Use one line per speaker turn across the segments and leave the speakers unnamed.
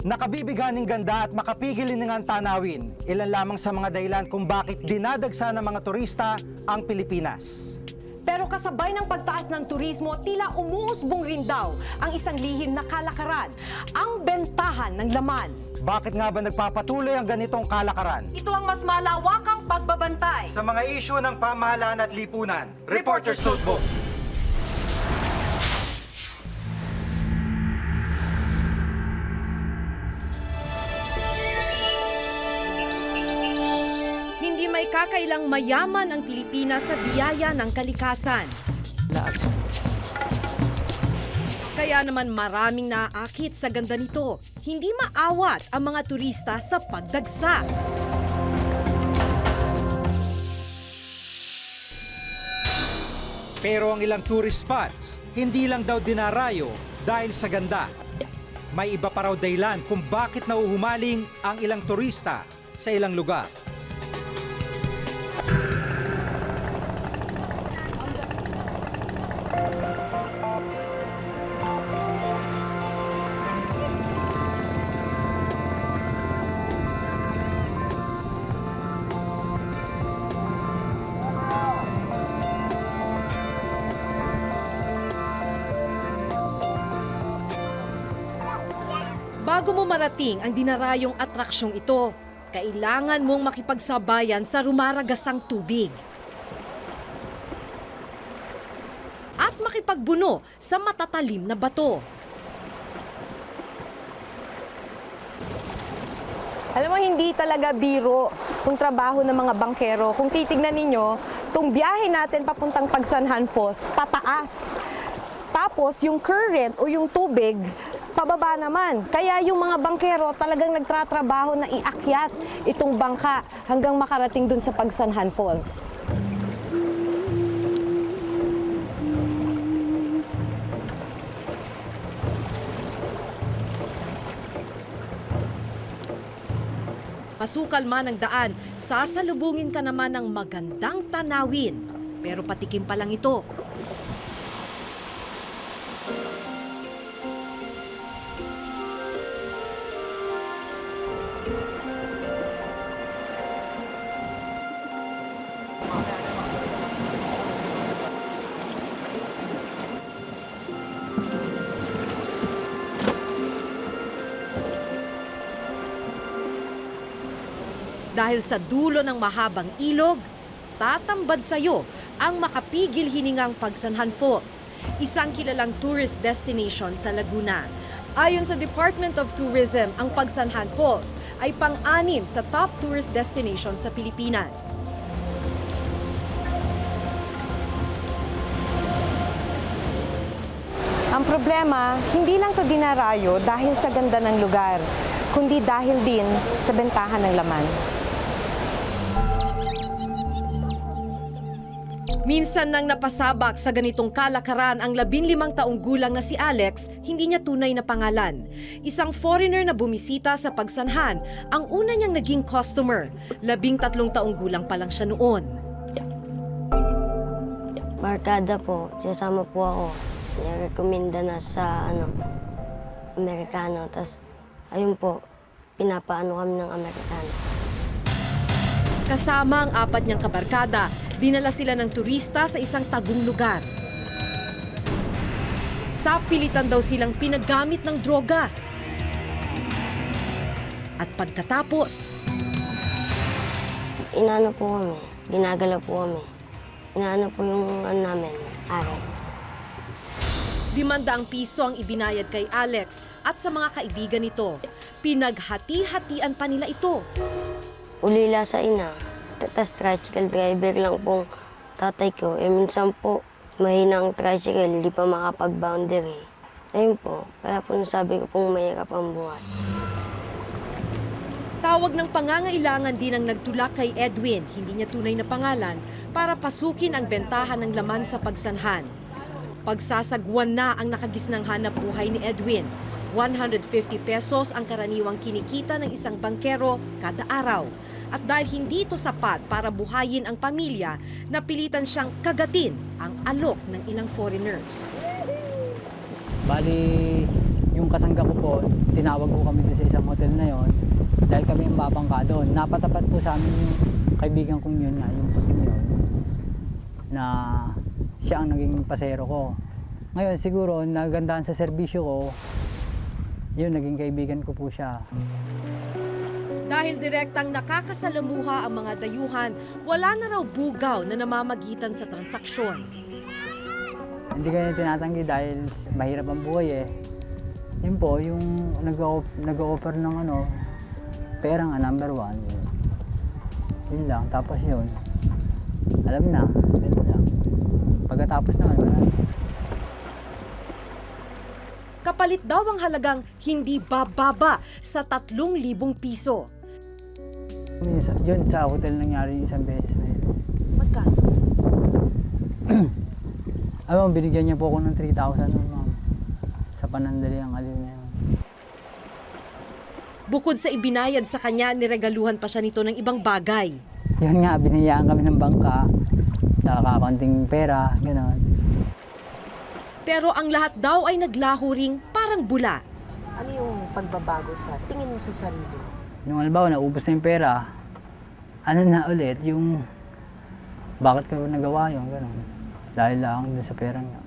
Nakabibighaning ganda at makapigil ng tanawin. Ilan lamang sa mga dahilan kung bakit dinadagsa ng mga turista ang Pilipinas.
Pero kasabay ng pagtaas ng turismo, tila umuusbong rin daw ang isang lihim na kalakaran, ang bentahan ng laman.
Bakit nga ba nagpapatuloy ang ganitong kalakaran?
Ito ang mas malawakang pagbabantay.
Sa mga isyu ng pamahalaan at lipunan, Reporter's Notebook.
Hindi may kakailang mayaman ang Pilipinas sa biyaya ng kalikasan. Kaya naman maraming naaakit sa ganda nito. Hindi maawat ang mga turista sa pagdagsa.
Pero ang ilang tourist spots, hindi lang daw dinarayo dahil sa ganda. May iba pa raw dahilan kung bakit nauhumaling ang ilang turista sa ilang lugar.
Bago mo marating ang dinarayong atraksyong ito, kailangan mong makipagsabayan sa rumaragasang tubig. At makipagbuno sa matatalim na bato.
Alam mo, hindi talaga biro kung trabaho ng mga bangkero. Kung titignan ninyo, itong biyahe natin papuntang Pagsanhan Falls, pataas. Tapos yung current o yung tubig, pababa naman. Kaya yung mga bangkero talagang nagtratrabaho na iakyat itong bangka hanggang makarating dun sa Pagsanhan Falls.
Masukal man ang daan, sasalubungin ka naman ng magandang tanawin. Pero patikim pa lang ito. Dahil sa dulo ng mahabang ilog, tatambad sa'yo ang makapigil hiningang Pagsanhan Falls, isang kilalang tourist destination sa Laguna. Ayon sa Department of Tourism, ang Pagsanhan Falls ay pang-anim sa top tourist destination sa Pilipinas.
Ang problema, hindi lang to dinarayo dahil sa ganda ng lugar, kundi dahil din sa bentahan ng laman.
Minsan nang napasabak sa ganitong kalakaran ang 15 taong gulang na si Alex, hindi niya tunay na pangalan. Isang foreigner na bumisita sa Pagsanhan, ang una niyang naging customer. 13 taong gulang pa lang siya noon.
Barkada po, sasama po ako. Nirekomenda na sa Amerikano. Tapos, ayun po, pinapaano kami ng Amerikano.
Kasama ang 4 niyang kabarkada, dinala sila ng turista sa isang tagong lugar. Sa pilitan daw silang pinagamit ng droga. At pagkatapos,
Inaano po kami, ginagala po kami. Inaano po yung namin, ari.
500 piso ang ibinayad kay Alex at sa mga kaibigan nito. Pinaghati-hatian pa nila ito.
Ulila sa ina, tas tricycle driver lang pong tatay ko. Minsan po, mahina ang tricycle, hindi pa makapag-boundary. Ayun po, kaya po nasabi ko pong mahirap ang buhay.
Tawag ng pangangailangan din ang nagtulak kay Edwin, hindi niya tunay na pangalan, para pasukin ang bentahan ng laman sa Pagsanhan. Pagsasagwan na ang nakagisnang hanap buhay ni Edwin. 150 pesos ang karaniwang kinikita ng isang bangkero kada araw. At dahil hindi ito sapat para buhayin ang pamilya, napilitan siyang kagatin ang alok ng ilang foreigners.
Bali, yung kasangga ko po, tinawag ko kami doon sa isang hotel na yon dahil kami ang babangka doon. Napatapat po sa amin yung kaibigan kong yun nga, yung puting yun, na siya ang naging pasero ko. Ngayon siguro nagandahan sa serbisyo ko, yun naging kaibigan ko po siya.
Dahil direktang nakakasalamuha ang mga dayuhan, wala na raw bugaw na namamagitan sa transaksyon.
Hindi kanya tinatanggi dahil mahirap ang buhay eh. Yun po, yung nag-offer ng pera nga number 1. Yun lang, tapos yun. Alam na, yun lang. Pagkatapos naman, wala na.
Kapalit daw ang halagang hindi bababa sa 3,000 piso.
Yun sa hotel nangyari yung isang beses na yun.
Magkano?
Alam mo, binigyan niya po ako ng 3,000 nun, ma'am. Sa panandali ang aliw niya.
Bukod sa ibinayad sa kanya, niregaluhan pa siya nito ng ibang bagay.
Yun nga, biniyaan kami ng bangka. Sa kakanting pera, gano'n.
Pero ang lahat daw ay naglaho ring parang bula.
Ano yung pagbabago sa tingin mo sa sarili?
Yung halimbawa, naubos na yung pera, ano na ulit, yung bakit ko nagawa yun, gano'n. Dahil lang dun sa pera niya.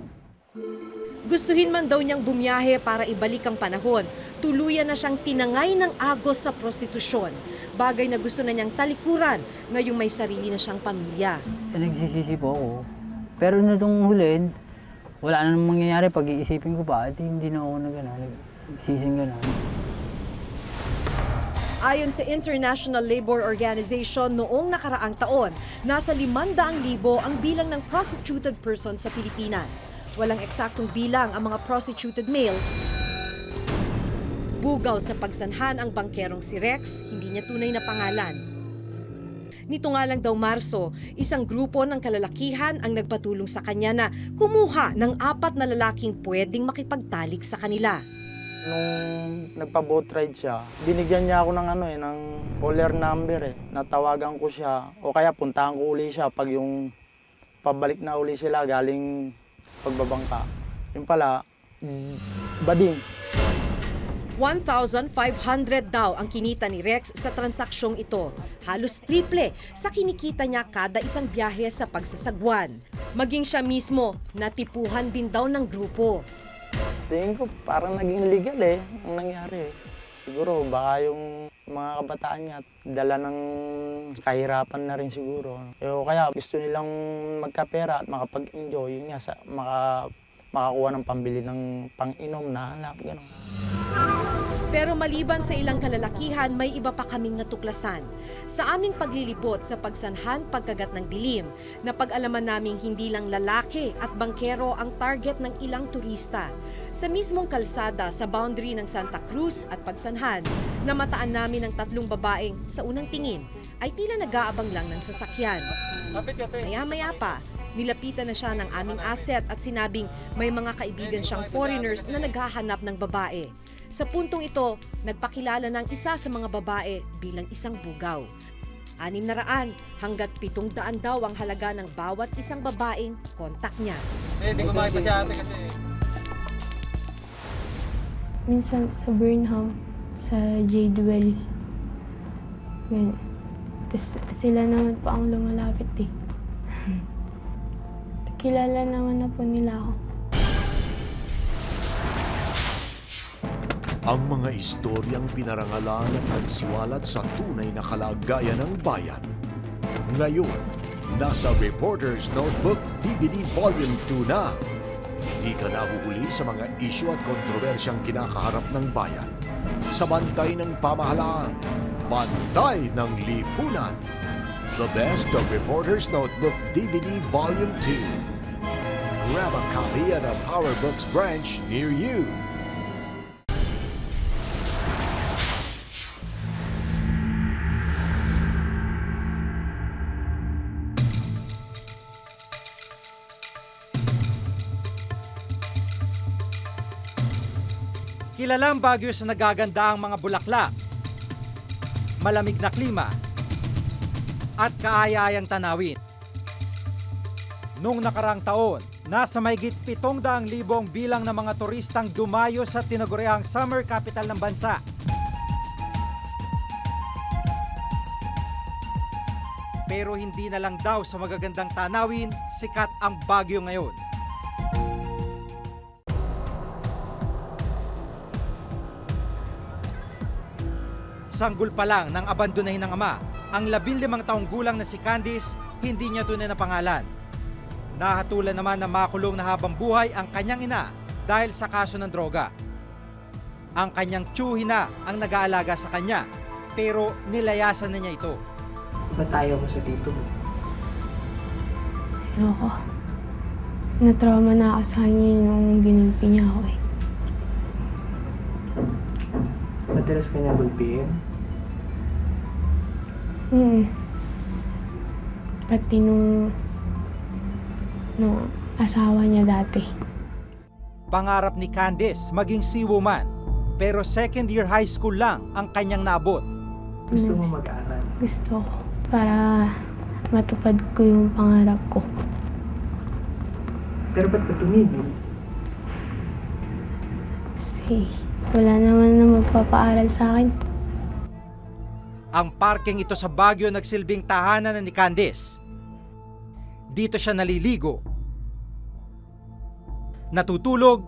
Gustuhin man daw niyang bumiyahe para ibalik ang panahon, tuluyan na siyang tinangay ng agos sa prostitusyon. Bagay na gusto na niyang talikuran ngayong may sarili na siyang pamilya.
Nagsisisi po ako. Pero nung huli, wala na namang mangyayari. Pag-iisipin ko pa, hindi na ako nagsising gano'n.
Ayon sa International Labor Organization, noong nakaraang taon, nasa 500,000 ang bilang ng prostituted person sa Pilipinas. Walang eksaktong bilang ang mga prostituted male. Bugaw sa pagsanhan ang bangkerong si Rex, hindi niya tunay na pangalan. Nito nga lang daw Marso, isang grupo ng kalalakihan ang nagpatulong sa kanya na kumuha ng 4 na lalaking pwedeng makipagtalik sa kanila.
Nung nagpa-boat ride siya, binigyan niya ako ng ng caller number Natawagan ko siya o kaya puntahan ko uli siya pag yung pabalik na uli sila galing pagbabangka. Yung pala, bading.
1,500 daw ang kinita ni Rex sa transaksyong ito. Halos triple sa kinikita niya kada isang biyahe sa pagsasagwan. Maging siya mismo, natipuhan din daw ng grupo.
Tingin ko parang naging legal ang nangyari. Siguro baka yung mga kabataan niya dala ng kahirapan na rin siguro. O kaya gusto nilang magkapera at makapag-enjoy, yun nga, makakuha ng pambili ng pang-inom na alak, gano'n.
Pero maliban sa ilang kalalakihan, may iba pa kaming natuklasan. Sa aming paglilibot sa pagsanhan pagkagat ng dilim, napag-alaman naming hindi lang lalaki at bangkero ang target ng ilang turista. Sa mismong kalsada sa boundary ng Santa Cruz at Pagsanhan, namataan namin ang 3 babaeng sa unang tingin ay tila nag-aabang lang ng sasakyan. Maya-maya pa, nilapitan na siya ng aming asset at sinabing may mga kaibigan siyang foreigners na naghahanap ng babae. Sa puntong ito, nagpakilala ng isa sa mga babae bilang isang bugaw. 600 hanggat 700 daw ang halaga ng bawat isang babaeng kontak niya.
Hindi ko makita si ate kasi.
Minsan sa Burnham, sa Jadewell. Ganyan. Tapos sila naman po ang lumalapit eh. Kilala naman na po nila ako.
Ang mga istoryang pinarangalan at nagsiwalat sa tunay na kalagayan ng bayan. Ngayon, nasa Reporter's Notebook DVD Volume 2 na. Di ka nahuhuli sa mga isyu at kontrobersyang kinakaharap ng bayan. Sa bantay ng pamahalaan, bantay ng lipunan. The best of Reporter's Notebook DVD Volume 2. Grab a copy at a Power Books branch near you.
Kilalang Baguio sa nagaganda ang mga bulaklak, malamig na klima, at kaaya-ayang tanawin. Noong nakarang taon, Nasa mahigit 700,000 bilang ng mga turistang dumayo sa tinaguriang summer capital ng bansa. Pero hindi na lang daw sa magagandang tanawin, sikat ang Baguio ngayon. Sanggol pa lang nang abandonahin ng ama, ang 15 taong gulang na si Candice, hindi niya tunay na pangalan. Nahatulan naman na makulong na habang buhay ang kanyang ina dahil sa kaso ng droga. Ang kanyang tiyuhin na ang nag-aalaga sa kanya, pero nilayasan na niya ito.
Ba't ayaw mo sa tito mo?
Ayoko. Na-trauma na ako sa kanya nung ginulpi niya ako eh.
Madalas ka niya gulpihin?
Pati nung asawa niya dati.
Pangarap ni Candice maging seawoman, pero second year high school lang ang kanyang naabot.
Gusto mo mag-aral?
Gusto ko para matupad ko yung pangarap ko.
Pero ba't ka tumigil?
Kasi wala naman na magpapaaral sa akin.
Ang parking ito sa Baguio nagsilbing tahanan na ni Candice. Dito siya naliligo, natutulog,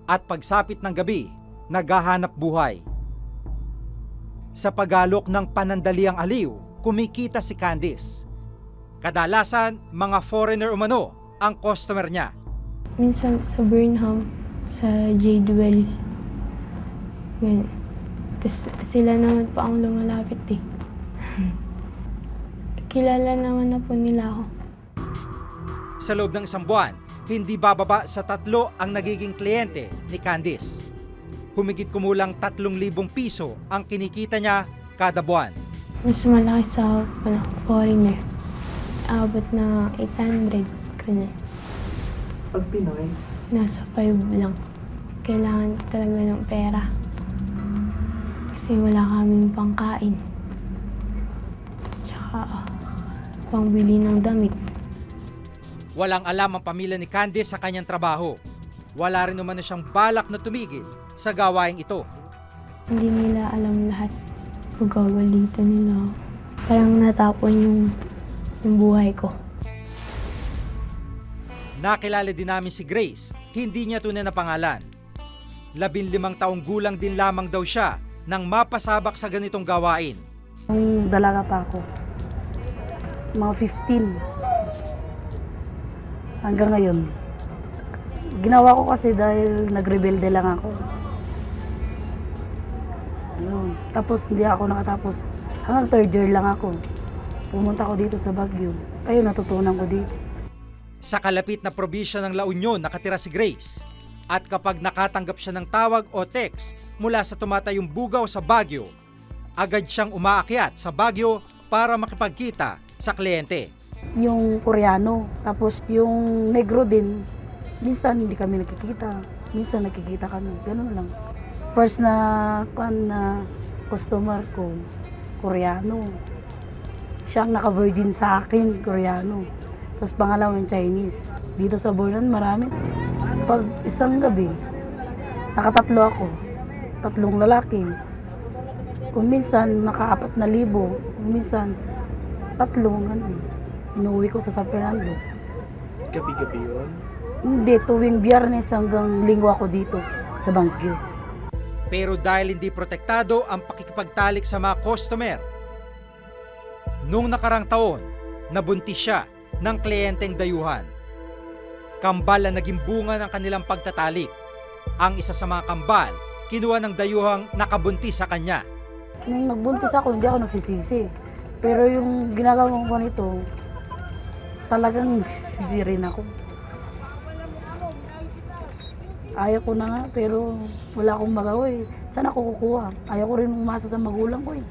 at pagsapit ng gabi, naghahanap buhay. Sa pag-alok ng panandaliang aliw, kumikita si Candice. Kadalasan, mga foreigner umano ang customer niya.
Minsan sa Burnham, sa Jadewell. Ganyan. Tapos sila naman po ang lumalapit eh. Kilala naman na po nila ako.
Sa loob ng isang buwan, hindi bababa sa 3 ang nagiging kliyente ni Candice. Humigit kumulang 3,000 piso ang kinikita niya kada buwan.
Mas malaki sa foreigner. Abot na 800. Ganyan.
Pag Pinoy,
Nasa 5 lang. Kailangan talaga ng pera. Kasi wala kaming pangkain. Tsaka pangbili ng damit.
Walang alam ang pamilya ni Candice sa kanyang trabaho. Wala rin naman na siyang balak na tumigil sa gawaing ito.
Hindi nila alam lahat. Pagkagalitan nila ako. Parang natapon yung buhay ko.
Nakilala din namin si Grace, hindi niya tunay na pangalan. 15 taong gulang din lamang daw siya nang mapasabak sa ganitong gawain.
Nung dalaga pa ako, mga 15. Hanggang ngayon. Ginawa ko kasi dahil nagrebelde lang ako. Tapos hindi ako nakatapos. Hanggang 3rd year lang ako. Pumunta ko dito sa Baguio. Ayun, natutunan ko dito.
Sa kalapit na probinsya ng La Union nakatira si Grace. At kapag nakatanggap siya ng tawag o text mula sa tumatayong bugaw sa Baguio, agad siyang umaakyat sa Baguio para makipagkita sa kliyente.
Yung Koreano, tapos yung Negro din, minsan hindi kami nakikita, minsan nakikita kami, ganun lang. First na customer ko, Koreano. Siyang naka-virgin sa akin, Koreano. Tapos pangalawang Chinese. Dito sa Bornan, marami. Pag isang gabi, nakatatlo ako. 3 lalaki. Kung minsan, maka-4,000. Kung minsan, 3, ganun. Inuwi ko sa San Fernando.
gabi-gabi yun?
Hindi, tuwing Biyernes hanggang Linggo ako dito sa Baguio.
Pero dahil hindi protektado ang pakikipagtalik sa mga customer, nung nakarang taon, nabuntis siya ng kliyenteng dayuhan. Kambal ang naging bunga ng kanilang pagtatalik. Ang isa sa mga kambal, kinuha ng dayuhang nakabuntis sa kanya.
Nung nagbuntis ako, hindi ako nagsisisi. Pero yung ginagawa ko nito, talagang nagsisisi rin ako. Ayaw ko na nga, pero wala akong magawa eh. Saan ako kukuha? Ayaw ko rin umasa sa magulang ko eh.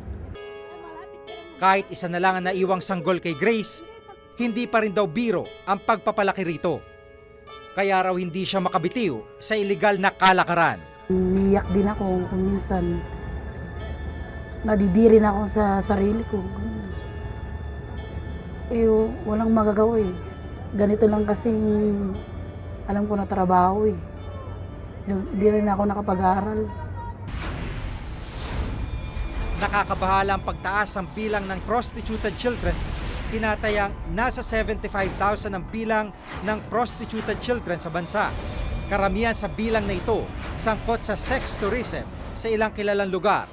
Kahit isa na lang ang naiwang sanggol kay Grace, hindi pa rin daw biro ang pagpapalaki rito. Kaya raw hindi siya makabitiw sa iligal na kalakaran.
Umiyak din ako kung minsan. Nadidirin ako sa sarili ko. walang magagawa eh. Ganito lang kasing alam ko na trabaho eh. Hindi rin ako nakapag-aaral.
Nakakabahala ang pagtaas ang bilang ng prostituted children. Tinatayang nasa 75,000 ang bilang ng prostituted children sa bansa. Karamihan sa bilang na ito sangkot sa sex tourism sa ilang kilalang lugar.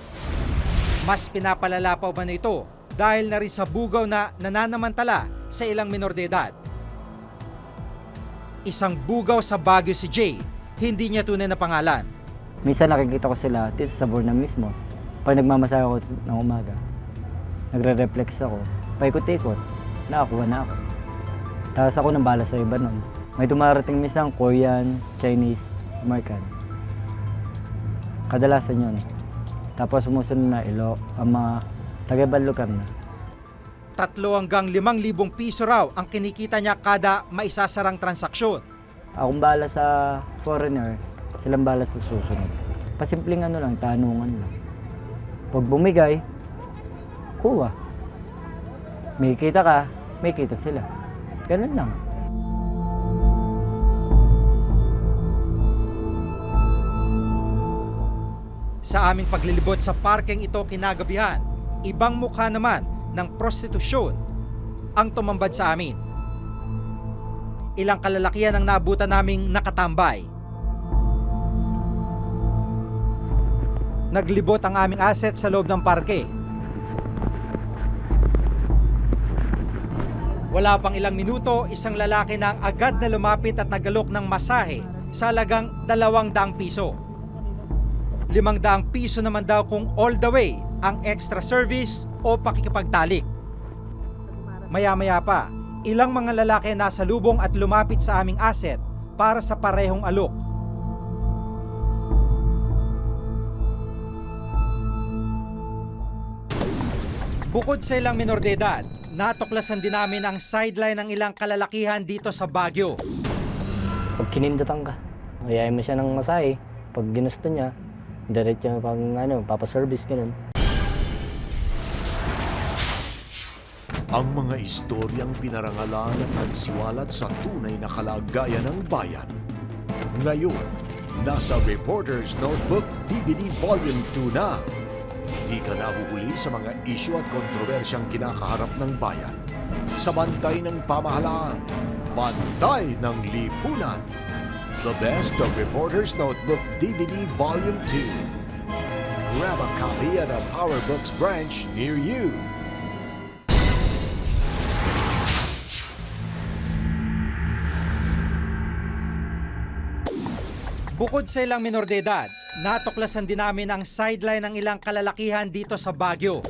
Mas pinapalala pa ba na ito dahil na rin sa bugaw na nananamantala sa ilang minor de edad. Isang bugaw sa Baguio si Jay, hindi niya tunay na pangalan.
Minsan nakikita ko sila dito sa Borna mismo. Pag nagmamasaya ako ng umaga, nagre-reflex ako, paikot-ikot, nakakuha na ako. Tapos ako nang bala sa iba nun. May dumarating minsan Korean, Chinese, American. Kadalasan yun. Tapos sumusunod na ang mga taga-ibang lugar na.
3 hanggang 5,000 piso raw ang kinikita niya kada maisasarang transaksyon.
Akong bala sa foreigner, silang bala sa susunod. Pasimpleng lang, tanungan lang. Pag bumigay, kuha. May kita ka, may kita sila. Ganun lang.
Sa aming paglilibot sa parking ito kinagabihan, ibang mukha naman ng prostitusyon ang tumambad sa amin. Ilang kalalakihan ang naabutan naming nakatambay. Naglibot ang aming asset sa loob ng parke. Wala pang ilang minuto, isang lalaki na agad na lumapit at nagalok ng masahe sa halagang 200 piso. 500 piso naman daw kung all the way ang extra service o pakikipagtalik. Maya-maya pa, ilang mga lalaki nasa lubong at lumapit sa aming asset para sa parehong alok. Bukod sa ilang minor de edad, natuklasan din namin ang sideline ng ilang kalalakihan dito sa Baguio.
Pag kinindatan ka, ayayin mo siya ng masahe. Pag ginusto niya, diretso pag papaservice ganun.
Ang mga istoryang pinarangalan at nagsiwalat sa tunay na kalagayan ng bayan. Ngayon, nasa Reporter's Notebook DVD Volume 2 na. Di ka nahuhuli sa mga isyu at kontrobersyang kinakaharap ng bayan. Sa bantay ng pamahalaan, bantay ng lipunan. The best of Reporter's Notebook DVD Volume 2. Grab a copy at a PowerBooks branch near you.
Bukod sa ilang minor de edad, natuklasan din namin ang sideline ng ilang kalalakihan dito sa Baguio.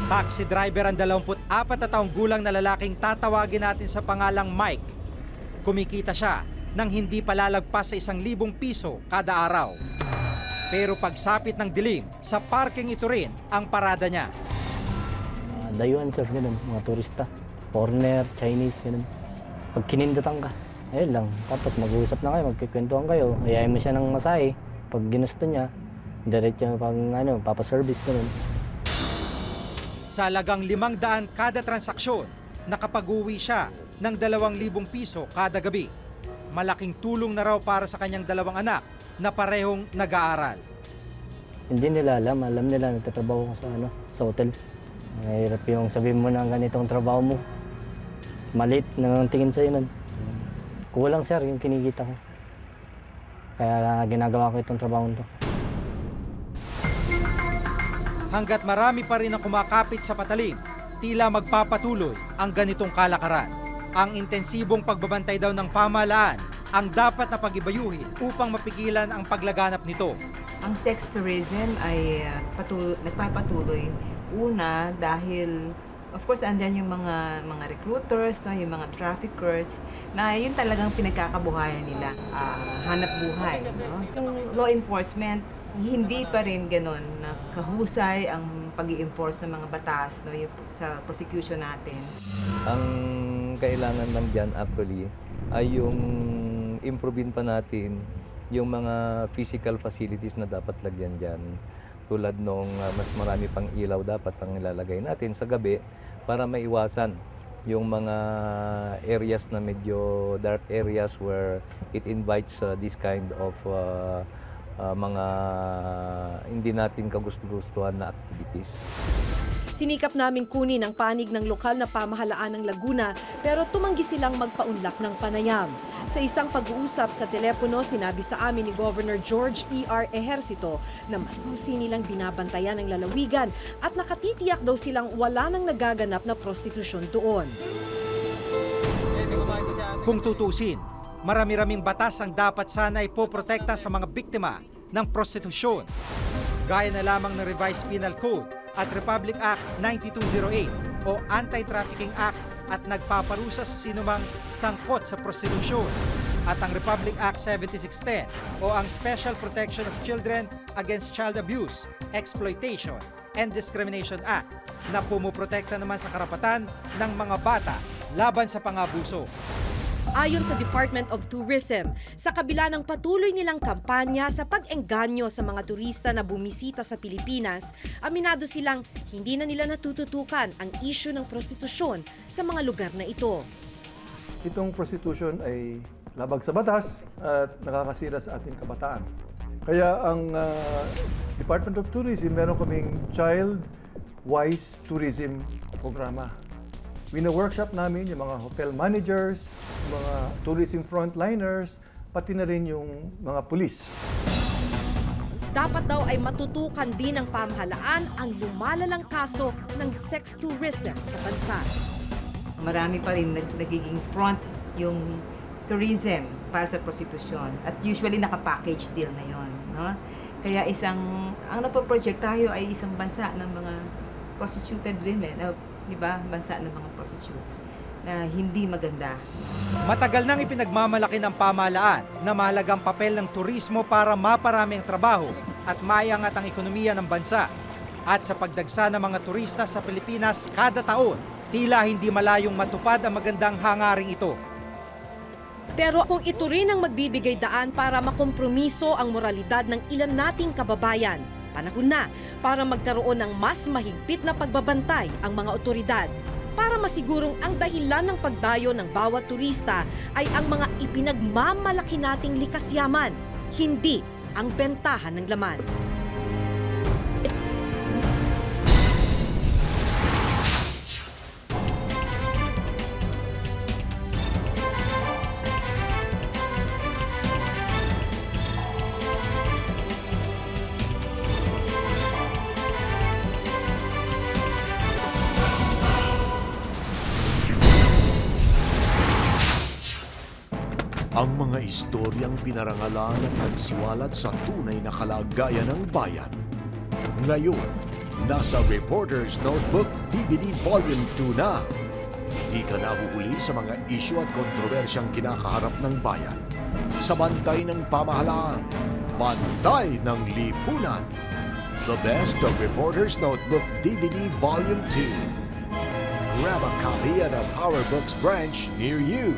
Taxi driver ang 24 na taong gulang na lalaking tatawagin natin sa pangalang Mike. Kumikita siya nang hindi palalagpas sa 1,000 piso kada araw. Pero pagsapit ng dilim, sa parking ito rin ang parada niya.
Dayuhan sir, ganun, mga turista. Foreigner, Chinese, ganun. Pag kinindatan ka, ayun lang. Tapos mag-uusap na kayo, magkikwentuhan kayo. Ayayin mo siya ng masahe. Pag ginusto niya, diretso pag papaservice ganun.
Sa halagang 500 kada transaksyon, nakapag-uwi siya ng 2,000 piso kada gabi. Malaking tulong na raw para sa kanyang 2 anak na parehong nag-aaral.
Hindi nila alam nila nagtatrabaho ko sa hotel. Mahirap yung sabihin mo na ganitong trabaho mo. Malit na tingin sa'yo nun. Kulang sir yung kinikita ko. Kaya ginagawa ko itong trabaho to.
Hanggat marami pa rin ang kumakapit sa patalim, tila magpapatuloy ang ganitong kalakaran. Ang intensibong pagbabantay daw ng pamahalaan ang dapat na pag-ibayuhin upang mapigilan ang paglaganap nito.
Ang sex tourism ay nagpapatuloy. Una dahil of course andyan yung mga recruiters, no, yung mga traffickers na yun talagang pinagkakabuhayan nila, hanap buhay, no? Yung law enforcement hindi pa rin ganoon na kahusay ang pag-i-enforce ng mga batas, no, yung sa prosecution natin.
Ang kailangan lang dyan actually ay yung improvein pa natin yung mga physical facilities na dapat lagyan dyan. Tulad nung mas marami pang ilaw dapat ang ilalagay natin sa gabi para maiwasan yung mga areas na medyo dark areas where it invites this kind of mga hindi natin kagusto-gustuhan na activities.
Sinikap namin kunin ang panig ng lokal na pamahalaan ng Laguna pero tumanggi silang magpaunlak ng panayam. Sa isang pag-uusap sa telepono, sinabi sa amin ni Governor George E.R. Ejercito na masusi nilang binabantayan ang lalawigan at nakatitiyak daw silang wala nang nagaganap na prostitusyon doon.
Kung tutusin, marami-raming batas ang dapat sana ipoprotekta sa mga biktima ng prostitusyon. Gaya na lamang ng Revised Penal Code at Republic Act 9208 o Anti-Trafficking Act at nagpaparusa sa sinumang sangkot sa prostitusyon at ang Republic Act 7610 o ang Special Protection of Children Against Child Abuse, Exploitation, and Discrimination Act na pumuprotekta naman sa karapatan ng mga bata laban sa pangabuso.
Ayon sa Department of Tourism, sa kabila ng patuloy nilang kampanya sa pag-engganyo sa mga turista na bumisita sa Pilipinas, aminado silang hindi na nila natututukan ang issue ng prostitusyon sa mga lugar na ito.
Itong prostitution ay labag sa batas at nakakasira sa ating kabataan. Kaya ang Department of Tourism, meron kaming Child-Wise Tourism programa. Wina-workshop namin yung mga hotel managers, mga tourism frontliners, pati na rin yung mga pulis.
Dapat daw ay matutukan din ng pamahalaan ang lumalalang kaso ng sex tourism sa bansa.
Marami pa rin nagiging front yung tourism para sa prostitusyon at usually naka-package deal na yon, no? Kaya ang napoproject tayo ay isang bansa ng mga prostituted women, di ba? Bansa ng mga prostitutes na hindi maganda.
Matagal nang ipinagmamalaki ng pamahalaan na mahalagang papel ng turismo para maparami ang trabaho at maiangat ang ekonomiya ng bansa. At sa pagdagsa ng mga turista sa Pilipinas kada taon, tila hindi malayong matupad ang magandang hangaring ito.
Pero kung ito rin ang magbibigay daan para makompromiso ang moralidad ng ilan nating kababayan, panahon na para magkaroon ng mas mahigpit na pagbabantay ang mga otoridad para masigurong ang dahilan ng pagdayo ng bawat turista ay ang mga ipinagmamalaki nating likas yaman, hindi ang bentahan ng laman.
Ang mga istoryang pinarangalan at nagsiwalat sa tunay na kalagayan ng bayan. Ngayon, nasa Reporter's Notebook DVD Volume 2 na. Di ka nahuhuli sa mga isyu at kontrobersyang kinakaharap ng bayan. Sa bantay ng pamahalaan, bantay ng lipunan. The best of Reporter's Notebook DVD Volume 2. Grab a copy at a PowerBooks branch near you.